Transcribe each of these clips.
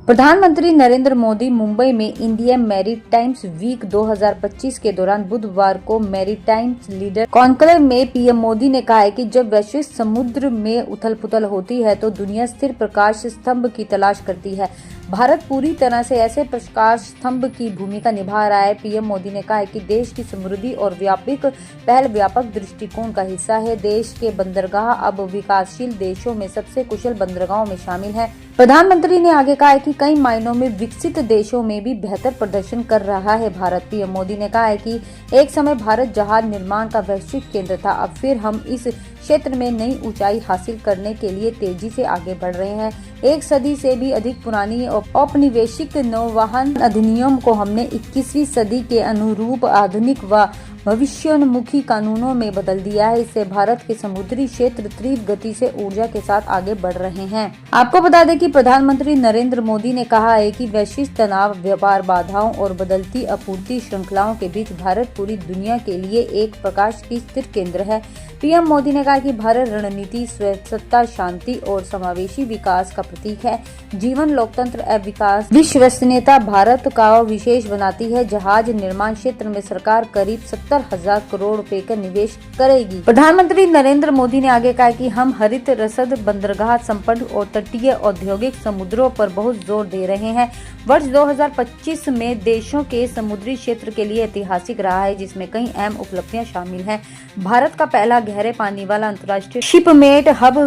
प्रधानमंत्री नरेंद्र मोदी मुंबई में India मैरीटाइम्स week 2025 के दौरान बुधवार को मैरीटाइम्स लीडर कॉन्क्लेव में पीएम मोदी ने कहा है कि जब वैश्विक समुद्र में उथल-पुथल होती है तो दुनिया स्थिर प्रकाश स्तंभ की तलाश करती है। भारत पूरी तरह से ऐसे प्रकाश स्तंभ की भूमिका निभा रहा है। पीएम मोदी ने कहा है कि देश की समृद्धि और व्यापक पहल व्यापक दृष्टिकोण का हिस्सा है। देश के बंदरगाह अब विकासशील देशों में सबसे कुशल बंदरगाहों में शामिल है। प्रधानमंत्री ने आगे कहा है कि कई मायनों में विकसित देशों में भी बेहतर प्रदर्शन कर रहा है भारत। पीएम मोदी ने कहा है कि एक समय भारत जहाज निर्माण का वैश्विक केंद्र था, अब फिर हम इस क्षेत्र में नई ऊंचाई हासिल करने के लिए तेजी से आगे बढ़ रहे हैं। एक सदी से भी अधिक पुरानी औपनिवेशिक नौवहन अधिनियम को हमने 21वीं सदी के अनुरूप आधुनिक व भविष्योन्मुखी कानूनों में बदल दिया है। इससे भारत के समुद्री क्षेत्र तीव्र गति से ऊर्जा के साथ आगे बढ़ रहे हैं। आपको बता दें कि प्रधानमंत्री नरेंद्र मोदी ने कहा है कि वैश्विक तनाव, व्यापार बाधाओं और बदलती आपूर्ति श्रृंखलाओं के बीच भारत पूरी दुनिया के लिए एक प्रकाश की स्थिर केंद्र है। पीएम मोदी ने कहा कि भारत रणनीति, स्वायत्तता, शांति और समावेशी विकास का प्रतीक है। जीवन, लोकतंत्र एवं विकास विश्वसनीयता भारत का विशेष बनाती है। जहाज निर्माण क्षेत्र में सरकार करीब 70,000 करोड़ रुपए का निवेश करेगी। प्रधानमंत्री नरेंद्र मोदी ने आगे कहा कि हम हरित रसद, बंदरगाह संपन्न और तटीय औद्योगिक समुद्रों पर बहुत जोर दे रहे हैं। वर्ष 2025 में देशों के समुद्री क्षेत्र के लिए ऐतिहासिक रहा है, जिसमें कई अहम उपलब्धियां शामिल हैं। भारत का पहला गहरे पानी वाला अंतर्राष्ट्रीय शिपमेट हब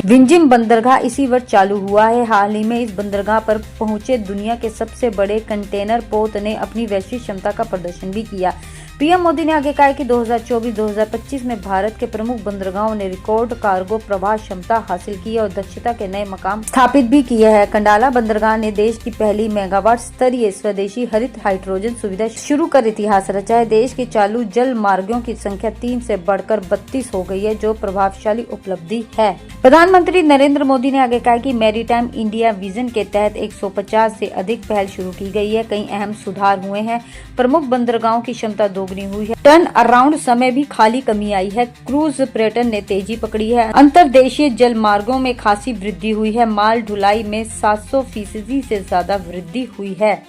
विंजिम बंदरगाह इसी वर्ष चालू हुआ है। हाल ही में इस बंदरगाह पर पहुंचे दुनिया के सबसे बड़े कंटेनर पोत ने अपनी वैश्विक क्षमता का प्रदर्शन भी किया। पीएम मोदी ने आगे कहा कि 2024-2025 में भारत के प्रमुख बंदरगाहों ने रिकॉर्ड कार्गो प्रवाह क्षमता हासिल की और दक्षता के नए मकाम स्थापित भी किए हैं। कंडाला बंदरगाह ने देश की पहली मेगावाट स्तरीय स्वदेशी हरित हाइड्रोजन सुविधा शुरू कर इतिहास रचा है। देश के चालू जल मार्गों की संख्या 3 से बढ़कर 32 हो गई है, जो प्रभावशाली उपलब्धि है। प्रधानमंत्री नरेंद्र मोदी ने आगे कहा कि मैरीटाइम इंडिया विजन के तहत 150 से अधिक पहल शुरू की गई है। कई अहम सुधार हुए हैं। प्रमुख बंदरगाहों की क्षमता दोगुनी हुई है। टर्न अराउंड समय भी खाली कमी आई है। क्रूज पर्यटन ने तेजी पकड़ी है। अंतर्देशीय जल मार्गों में खासी वृद्धि हुई है। माल ढुलाई में 700% से ज्यादा वृद्धि हुई है।